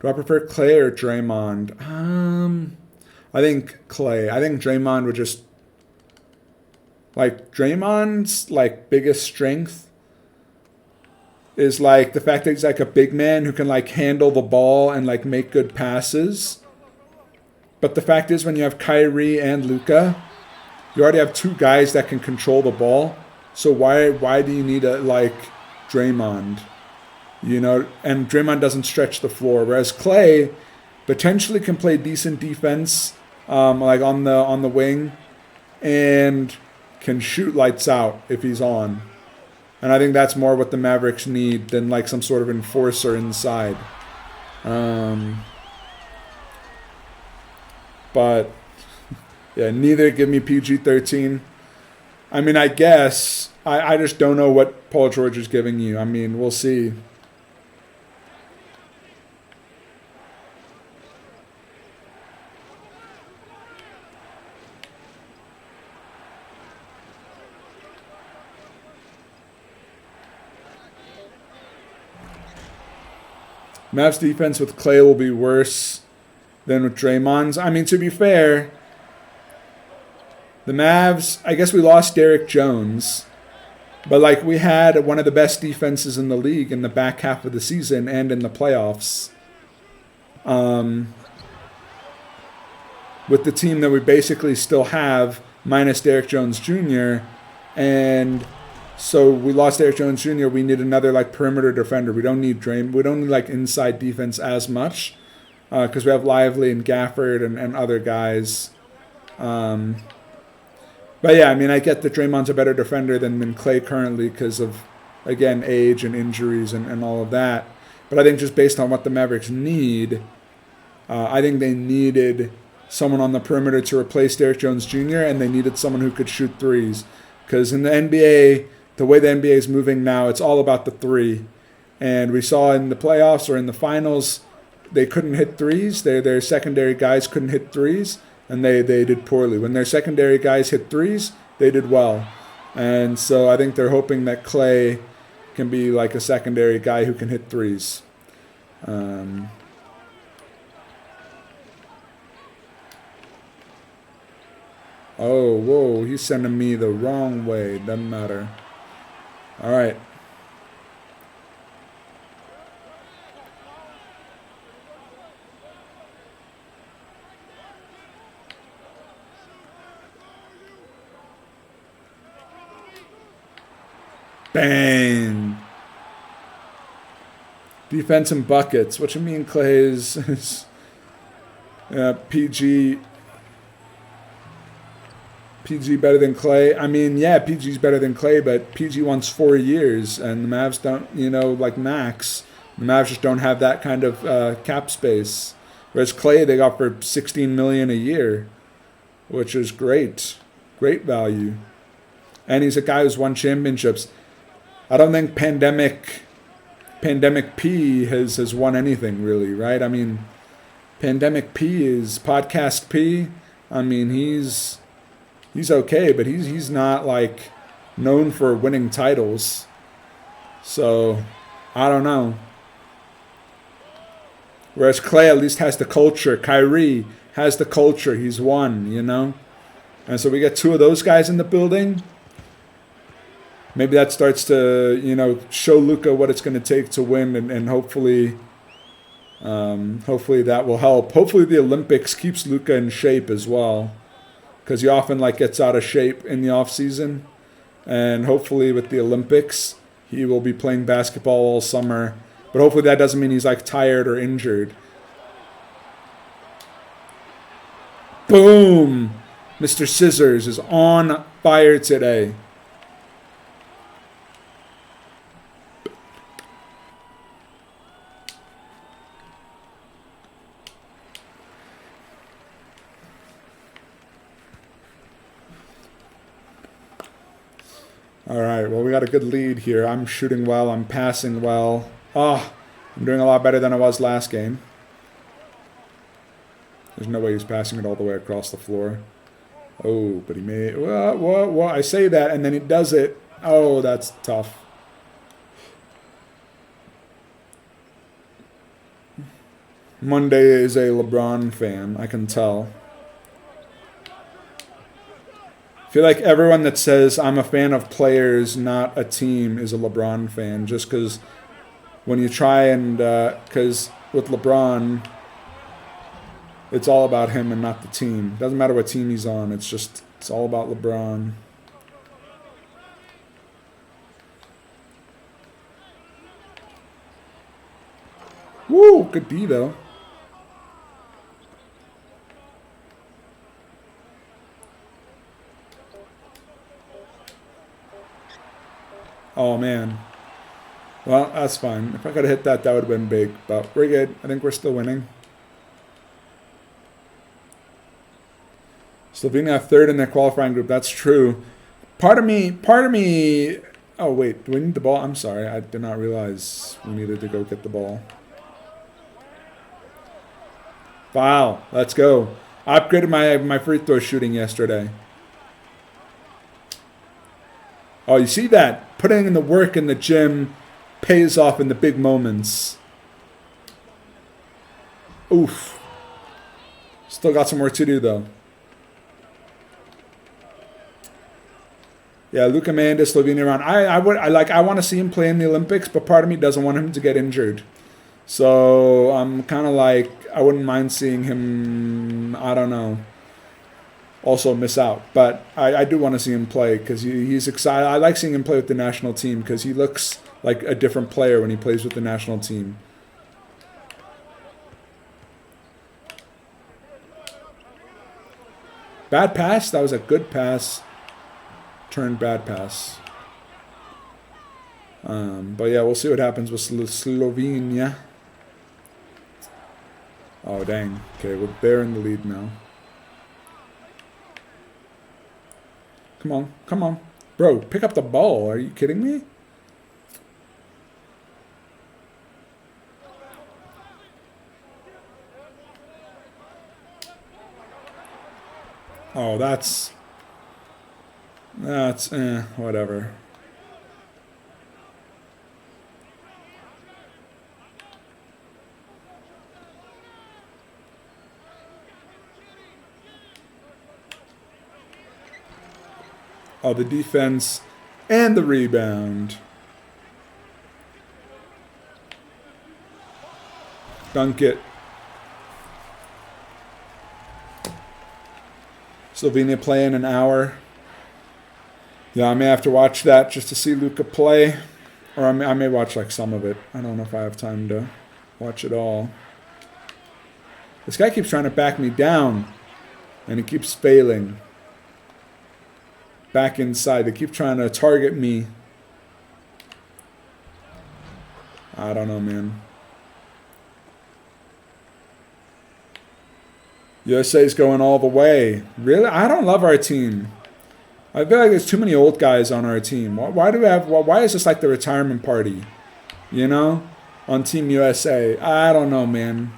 Do I prefer Clay or Draymond? I think Clay. I think Draymond would just like Draymond's like biggest strength is like the fact that he's like a big man who can like handle the ball and like make good passes. But the fact is when you have Kyrie and Luka, you already have two guys that can control the ball. So why do you need a like Draymond? You know, and Draymond doesn't stretch the floor, whereas Clay potentially can play decent defense, like on the wing, and can shoot lights out if he's on. And I think that's more what the Mavericks need than like some sort of enforcer inside. But yeah, neither give me PG-13. I mean, I guess I just don't know what Paul George is giving you. I mean, we'll see. Mavs defense with Clay will be worse than with Draymond's. I mean, to be fair, the Mavs, I guess we lost Derek Jones, but like we had one of the best defenses in the league in the back half of the season and in the playoffs. With the team that we basically still have, minus Derek Jones Jr., and so we lost Derek Jones Jr. We need another like perimeter defender. We don't need We don't need like inside defense as much because we have Lively and Gafford and other guys. But yeah, I mean, I get that Draymond's a better defender than Clay currently because of, again, age and injuries and all of that. But I think just based on what the Mavericks need, I think they needed someone on the perimeter to replace Derek Jones Jr. and they needed someone who could shoot threes. Because in the NBA, the way the NBA is moving now, it's all about the three. And we saw in the playoffs or in the finals, they couldn't hit threes. Their secondary guys couldn't hit threes, and they did poorly. When their secondary guys hit threes, they did well. And so I think they're hoping that Clay can be like a secondary guy who can hit threes. Oh, whoa, he's sending me the wrong way. Doesn't matter. All right. Bang. Defense and buckets. What you mean, Clay is PG better than Clay? I mean, yeah, PG's better than Clay, but PG wants 4 years, and the Mavs don't, like Max. The Mavs just don't have that kind of cap space. Whereas Clay, they got for $16 million a year, which is great value. And he's a guy who's won championships. I don't think Pandemic P has won anything really, right? I mean, Pandemic P is Podcast P. I mean, he's okay, but he's not like known for winning titles. So, I don't know. Whereas Clay at least has the culture. Kyrie has the culture. He's won, And so we get two of those guys in the building. Maybe that starts to, show Luka what it's going to take to win, and hopefully that will help. Hopefully the Olympics keeps Luka in shape as well, because he often gets out of shape in the off season, and hopefully with the Olympics he will be playing basketball all summer. But hopefully that doesn't mean he's tired or injured. Boom! Mr. Scissors is on fire today. All right, well, we got a good lead here. I'm shooting well. I'm passing well. I'm doing a lot better than I was last game. There's no way he's passing it all the way across the floor. Oh, but he may... Well, I say that, and then he does it. Oh, that's tough. Monday is a LeBron fan, I can tell. I feel like everyone that says I'm a fan of players, not a team, is a LeBron fan. Just because when you try and, because with LeBron, it's all about him and not the team. Doesn't matter what team he's on. It's all about LeBron. Woo, good D though. Oh man. Well, that's fine. If I could have hit that, that would have been big. But we're good. I think we're still winning. Slovenia third in their qualifying group. That's true. Part of me. Oh wait, do we need the ball? I'm sorry, I did not realize we needed to go get the ball. Wow, let's go. I upgraded my free throw shooting yesterday. Oh, you see that? Putting in the work in the gym pays off in the big moments. Oof. Still got some work to do though. Yeah, Luka Mandis, Slovenia round. I want to see him play in the Olympics, but part of me doesn't want him to get injured. So I'm kind of like, I wouldn't mind seeing him, I don't know, also miss out. But I do want to see him play because he's excited. I like seeing him play with the national team because he looks like a different player when he plays with the national team. Bad pass? That was a good pass. Turned bad pass. But yeah, we'll see what happens with Slovenia. Oh, dang. Okay, they're in the lead now. Come on, come on. Bro, pick up the ball. Are you kidding me? Oh, that's whatever. Oh, the defense and the rebound. Dunk it. Slovenia play in an hour. Yeah, I may have to watch that just to see Luka play. Or I may watch like some of it. I don't know if I have time to watch it all. This guy keeps trying to back me down. And he keeps failing. Back inside. They keep trying to target me. I don't know, man. USA's going all the way. Really? I don't love our team. I feel like there's too many old guys on our team. Why do we have? Why is this like the retirement party? You know, on Team USA. I don't know, man.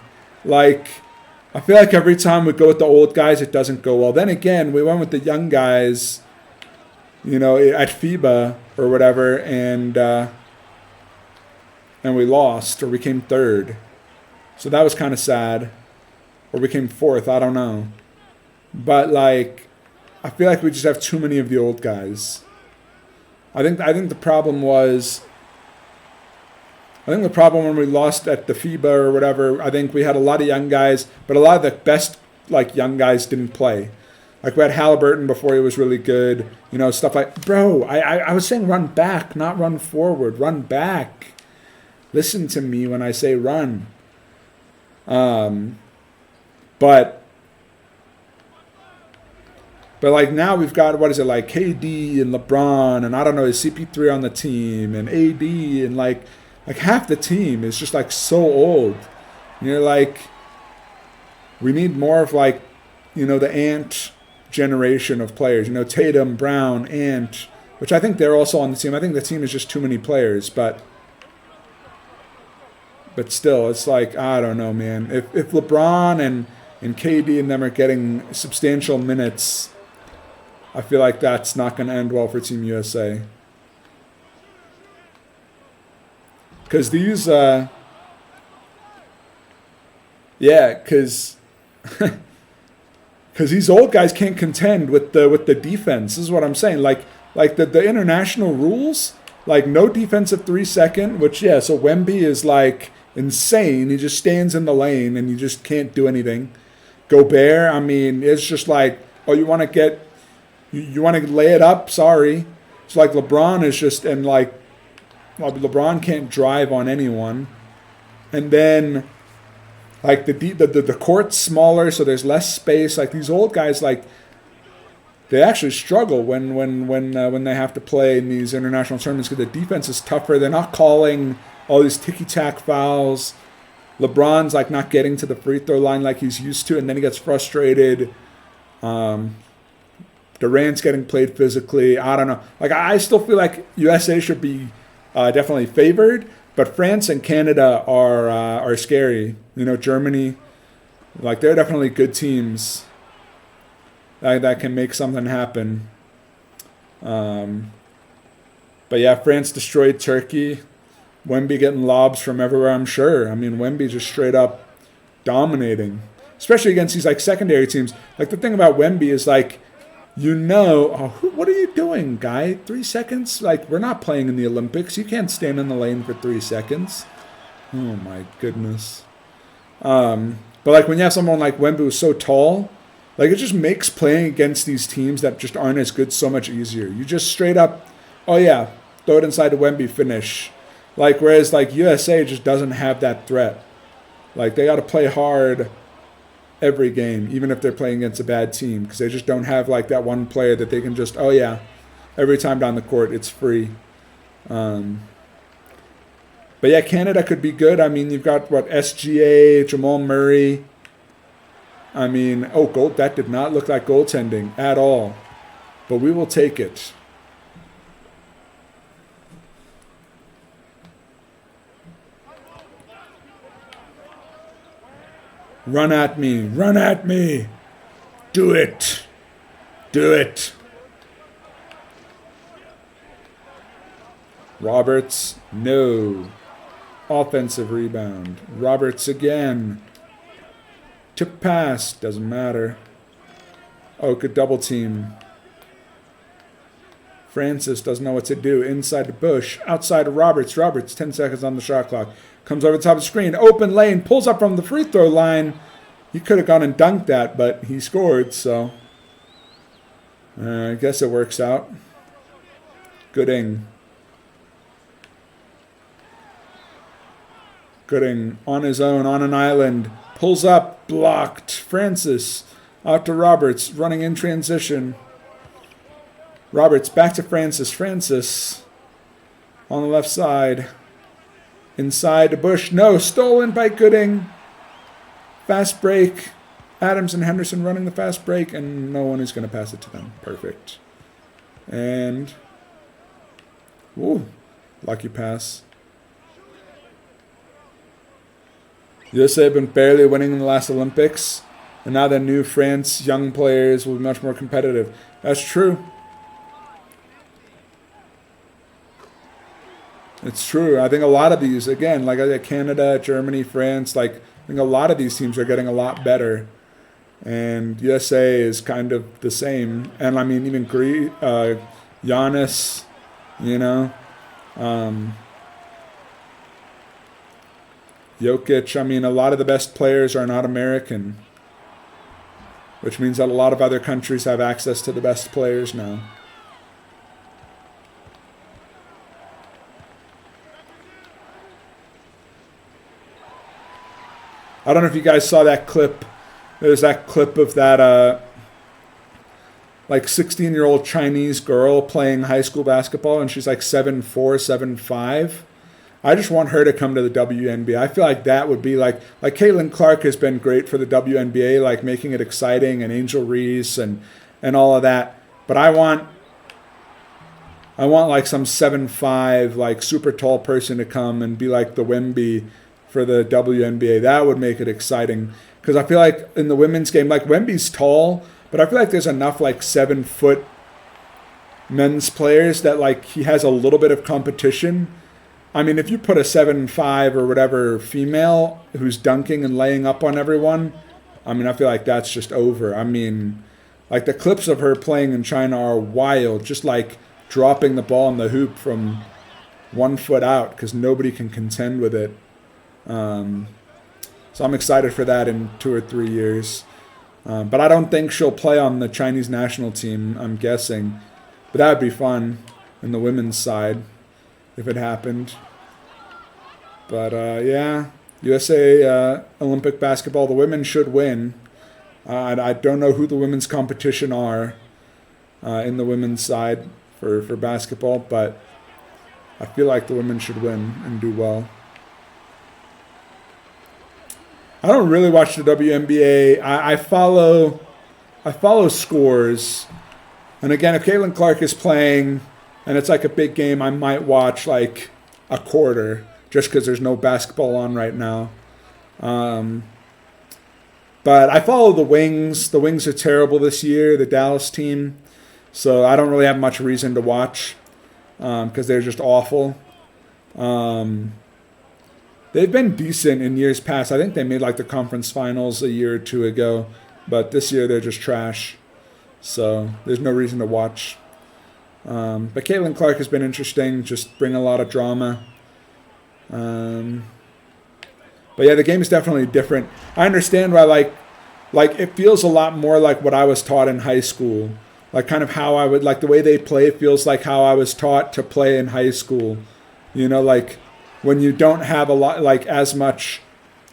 Like, I feel like every time we go with the old guys, it doesn't go well. Then again, we went with the young guys. You know, at FIBA or whatever, and we lost, or we came third. So that was kind of sad. Or we came fourth. I don't know. But like, I feel like we just have too many of the old guys. I think the problem was. I think the problem when we lost at the FIBA or whatever, I think we had a lot of young guys, but a lot of the best like young guys didn't play. Like we had Halliburton before he was really good, you know, stuff like. Bro, I was saying run back, not run forward. Run back. Listen to me when I say run. But like now we've got, what is it, like KD and LeBron and I don't know, is CP3 on the team and AD and like half the team is just like so old. And you're like, we need more of like, you know, the Ant generation of players. You know, Tatum, Brown, Ant, which I think they're also on the team. I think the team is just too many players, but still, it's like, I don't know, man. If LeBron and KD and them are getting substantial minutes, I feel like that's not going to end well for Team USA. Because these, yeah, Yeah, because these old guys can't contend with the defense. This is what I'm saying. Like the international rules, like no defensive 3 second, which yeah, so Wemby is like insane. He just stands in the lane and you just can't do anything. Gobert, I mean, it's just like, oh, you want to get, you want to lay it up? Sorry. It's like LeBron is just, and like, well, LeBron can't drive on anyone. And then, like, the court's smaller, so there's less space. Like, these old guys, like, they actually struggle when they have to play in these international tournaments because the defense is tougher. They're not calling all these ticky-tack fouls. LeBron's like not getting to the free throw line like he's used to, and then he gets frustrated. Durant's getting played physically. I don't know. Like I still feel like USA should be definitely favored, but France and Canada are scary. You know, Germany, like they're definitely good teams that can make something happen. But yeah, France destroyed Turkey. Wemby getting lobs from everywhere, I'm sure. I mean, Wemby just straight up dominating, especially against these like secondary teams. Like the thing about Wemby is like, you know, what are you doing, guy? 3 seconds? Like we're not playing in the Olympics. You can't stand in the lane for 3 seconds. Oh my goodness. But like when you have someone like Wemby who's so tall, like it just makes playing against these teams that just aren't as good so much easier. You just straight up, oh yeah, throw it inside the Wemby, finish. Like, whereas, like, USA just doesn't have that threat. Like, they got to play hard every game, even if they're playing against a bad team, because they just don't have, like, that one player that they can just, oh, yeah, every time down the court, it's free. But, yeah, Canada could be good. I mean, you've got, SGA, Jamal Murray. I mean, that did not look like goaltending at all. But we will take it. Run at me. Run at me. Do it. Do it. Roberts, no. Offensive rebound. Roberts again. Tip pass. Doesn't matter. Oh, good double team. Francis doesn't know what to do. Inside the bush. Outside of Roberts. Roberts, 10 seconds on the shot clock. Comes over the top of the screen. Open lane. Pulls up from the free throw line. He could have gone and dunked that, but he scored, so I guess it works out. Gooding. Gooding on his own, on an island. Pulls up. Blocked. Francis. Out to Roberts. Running in transition. Roberts back to Francis. Francis on the left side. Inside the bush. No. Stolen by Gooding. Fast break. Adams and Henderson running the fast break, and no one is going to pass it to them. Perfect. And, ooh, lucky pass. USA have been barely winning in the last Olympics, and now the new France young players will be much more competitive. That's true. It's true. I think a lot of these, again, like Canada, Germany, France, like I think a lot of these teams are getting a lot better. And USA is kind of the same. And I mean, even Giannis, you know. Jokic, I mean, a lot of the best players are not American. Which means that a lot of other countries have access to the best players now. I don't know if you guys saw that clip. There's that clip of that like 16-year-old Chinese girl playing high school basketball, and she's like 7'4", 7'5". I just want her to come to the WNBA. I feel like that would be like Caitlin Clark has been great for the WNBA, like making it exciting, and Angel Reese and all of that. But I want like some 7'5", like super tall person to come and be like the Wemby for the WNBA. That would make it exciting. Because I feel like in the women's game, like Wemby's tall, but I feel like there's enough like 7-foot men's players that like he has a little bit of competition. I mean, if you put a 7'5" or whatever female who's dunking and laying up on everyone, I mean, I feel like that's just over. I mean, like the clips of her playing in China are wild, just like dropping the ball in the hoop from 1 foot out because nobody can contend with it. So I'm excited for that in 2 or 3 years. But I don't think she'll play on the Chinese national team, I'm guessing. But that would be fun in the women's side if it happened. But yeah, USA Olympic basketball, the women should win. I don't know who the women's competition are in the women's side for basketball, but I feel like the women should win and do well. I don't really watch the WNBA. I follow scores. And again, if Caitlin Clark is playing and it's like a big game, I might watch like a quarter just because there's no basketball on right now. But I follow the Wings. The Wings are terrible this year, the Dallas team. So I don't really have much reason to watch because they're just awful. They've been decent in years past. I think they made like the conference finals a year or two ago. But this year they're just trash. So there's no reason to watch. But Caitlin Clark has been interesting. Just bring a lot of drama. But yeah, the game is definitely different. I understand why like it feels a lot more like what I was taught in high school. Like kind of how I would like the way they play feels like how I was taught to play in high school. You know, like when you don't have a lot like as much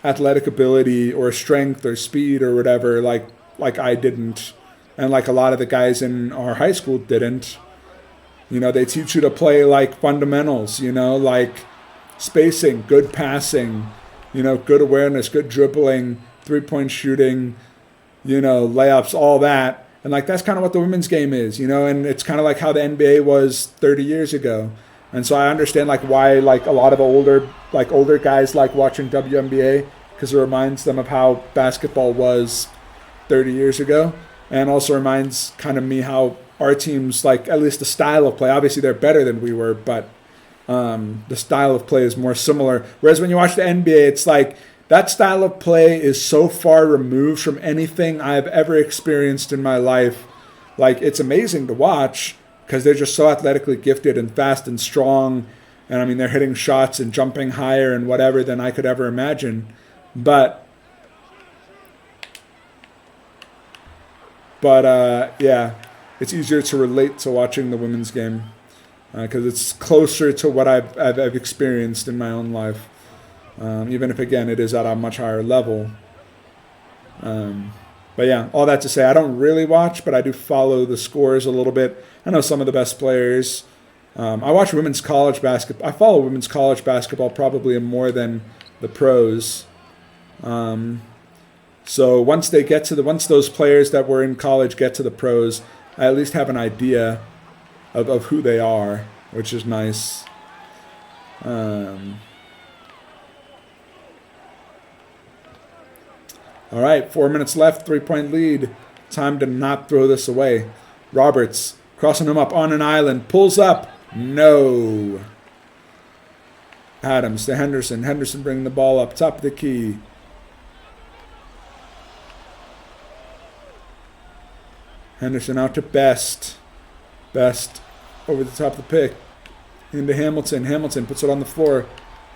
athletic ability or strength or speed or whatever like I didn't, and like a lot of the guys in our high school didn't. You know, they teach you to play like fundamentals, you know, like spacing, good passing, you know, good awareness, good dribbling, three-point shooting, you know, layups, all that. And like that's kind of what the women's game is, you know, and it's kind of like how the NBA was 30 years ago. And so I understand like why like a lot of the older guys like watching WNBA because it reminds them of how basketball was 30 years ago, and also reminds kind of me how our teams, like at least the style of play, obviously they're better than we were, but the style of play is more similar. Whereas when you watch the NBA, it's like that style of play is so far removed from anything I've ever experienced in my life. Like it's amazing to watch because they're just so athletically gifted and fast and strong. And I mean, they're hitting shots and jumping higher and whatever than I could ever imagine. But yeah, it's easier to relate to watching the women's game because it's closer to what I've experienced in my own life, even if, again, it is at a much higher level. But yeah, all that to say, I don't really watch, but I do follow the scores a little bit. I know some of the best players. I watch women's college basketball. I follow women's college basketball probably more than the pros. So once those players that were in college get to the pros, I at least have an idea of who they are, which is nice. All right, 4 minutes left, 3-point lead. Time to not throw this away. Roberts crossing him up on an island, pulls up. No. Adams to Henderson. Henderson bringing the ball up, top of the key. Henderson out to Best. Best over the top of the pick. Into Hamilton. Hamilton puts it on the floor.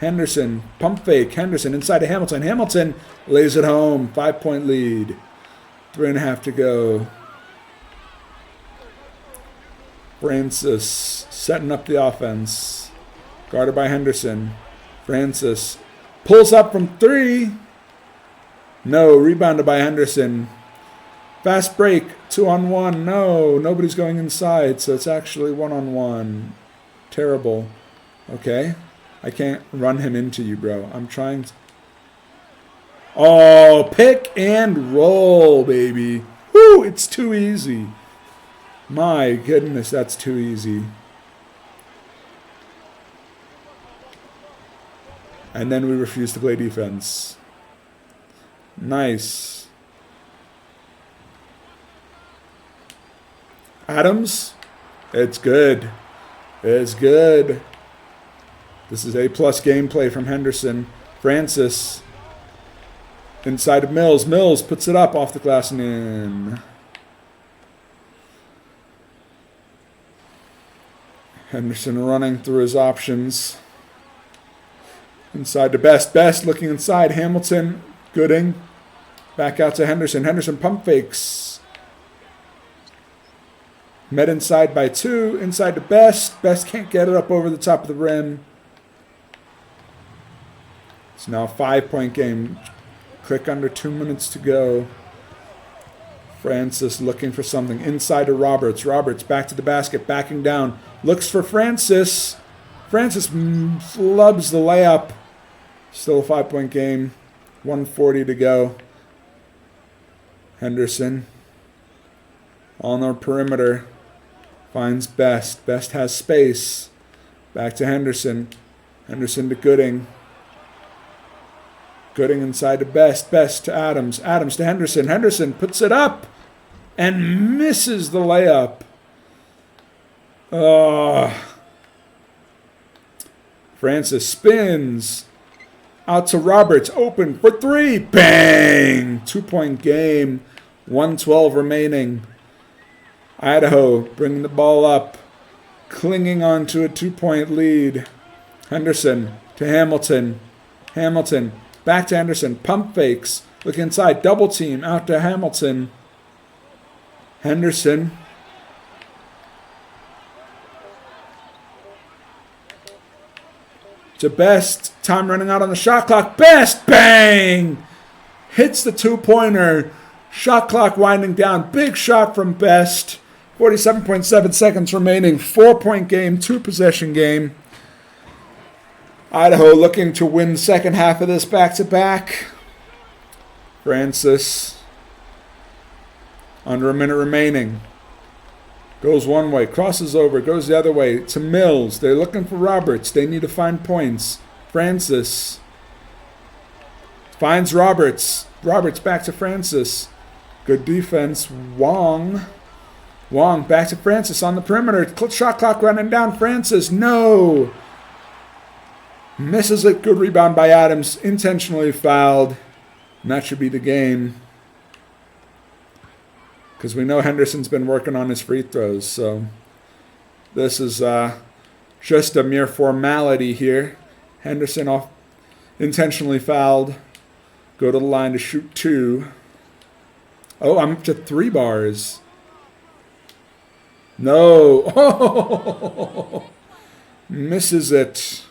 Henderson, pump fake. Henderson inside to Hamilton. Hamilton lays it home. 5-point lead. 3.5 to go. Francis setting up the offense. Guarded by Henderson. Francis pulls up from 3. No, rebounded by Henderson. Fast break, 2-on-1. No, nobody's going inside, so it's actually 1-on-1. Terrible. Okay. I can't run him into you, bro. I'm trying to... Oh, pick and roll, baby. Woo, it's too easy. My goodness, that's too easy. And then we refuse to play defense. Nice. Adams, it's good. It's good. This is A-plus gameplay from Henderson. Francis inside of Mills. Mills puts it up off the glass and in. Henderson running through his options. Inside to Best. Best looking inside. Hamilton. Gooding. Back out to Henderson. Henderson pump fakes. Met inside by 2. Inside to Best. Best can't get it up over the top of the rim. It's now a 5-point game. Click under 2 minutes to go. Francis looking for something. Inside to Roberts. Roberts back to the basket. Backing down. Looks for Francis. Francis flubs the layup. Still a 5-point game. 1:40 to go. Henderson on the perimeter. Finds Best. Best has space. Back to Henderson. Henderson to Gooding. Gooding inside to Best. Best to Adams. Adams to Henderson. Henderson puts it up and misses the layup. Francis spins. Out to Roberts. Open for 3. Bang! 2-point game. 1:12 remaining. Idaho bringing the ball up. Clinging on to a 2-point lead. Henderson to Hamilton. Hamilton back to Henderson. Pump fakes. Look inside. Double team. Out to Hamilton. Henderson. To Best. Time running out on the shot clock. Best. Bang! Hits the 2-pointer. Shot clock winding down. Big shot from Best. 47.7 seconds remaining. 4-point game. 2-possession game. Idaho looking to win the second half of this back-to-back. Francis. Under a minute remaining. Goes one way, crosses over, goes the other way to Mills. They're looking for Roberts. They need to find points. Francis finds Roberts. Roberts back to Francis. Good defense. Wong back to Francis on the perimeter. Shot clock running down. Francis, no. Misses it. Good rebound by Adams. Intentionally fouled. And that should be the game. Because we know Henderson's been working on his free throws. So this is just a mere formality here. Henderson off intentionally fouled. Go to the line to shoot 2. Oh, I'm up to 3 bars. No. Oh, misses it.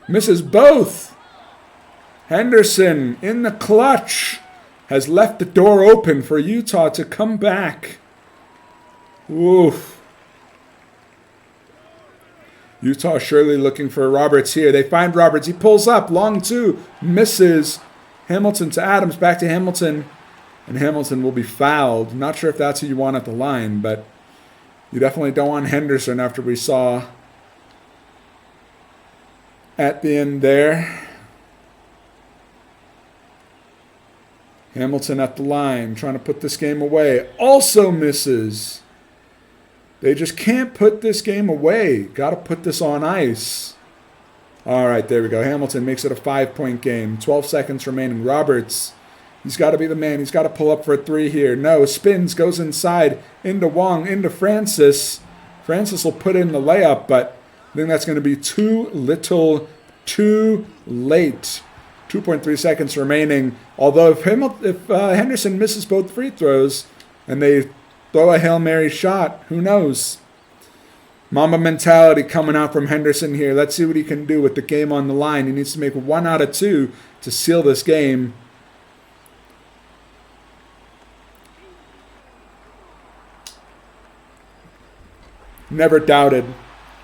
Misses both. Henderson in the clutch has left the door open for Utah to come back. Oof. Utah surely looking for Roberts here. They find Roberts. He pulls up. Long 2. Misses. Hamilton to Adams. Back to Hamilton. And Hamilton will be fouled. Not sure if that's who you want at the line, but you definitely don't want Henderson after we saw at the end there. Hamilton at the line, trying to put this game away. Also misses. They just can't put this game away. Got to put this on ice. All right, there we go. Hamilton makes it a 5-point game. 12 seconds remaining. Roberts, he's got to be the man. He's got to pull up for a 3 here. No, spins, goes inside, into Wong, into Francis. Francis will put in the layup, but I think that's going to be too little, too late. 2.3 seconds remaining. Although if Henderson misses both free throws and they throw a Hail Mary shot, who knows? Mamba mentality coming out from Henderson here. Let's see what he can do with the game on the line. He needs to make 1 out of 2 to seal this game. Never doubted.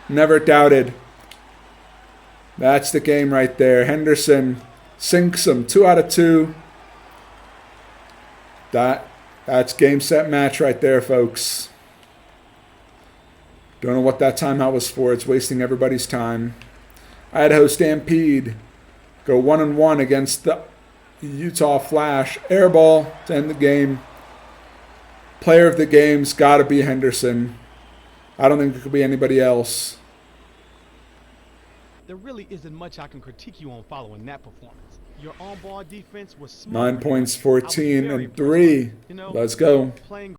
Never doubted. That's the game right there. Henderson sinks him. 2 out of 2. That's game, set, match right there, folks. Don't know what that timeout was for. It's wasting everybody's time. Idaho Stampede go 1-1 against the Utah Flash. Air ball to end the game. Player of the game's got to be Henderson. I don't think it could be anybody else. There really isn't much I can critique you on following that performance. Your on-ball defense was smart. 9 points, I was 14 very and impressed by it. 3. Let's go. Playing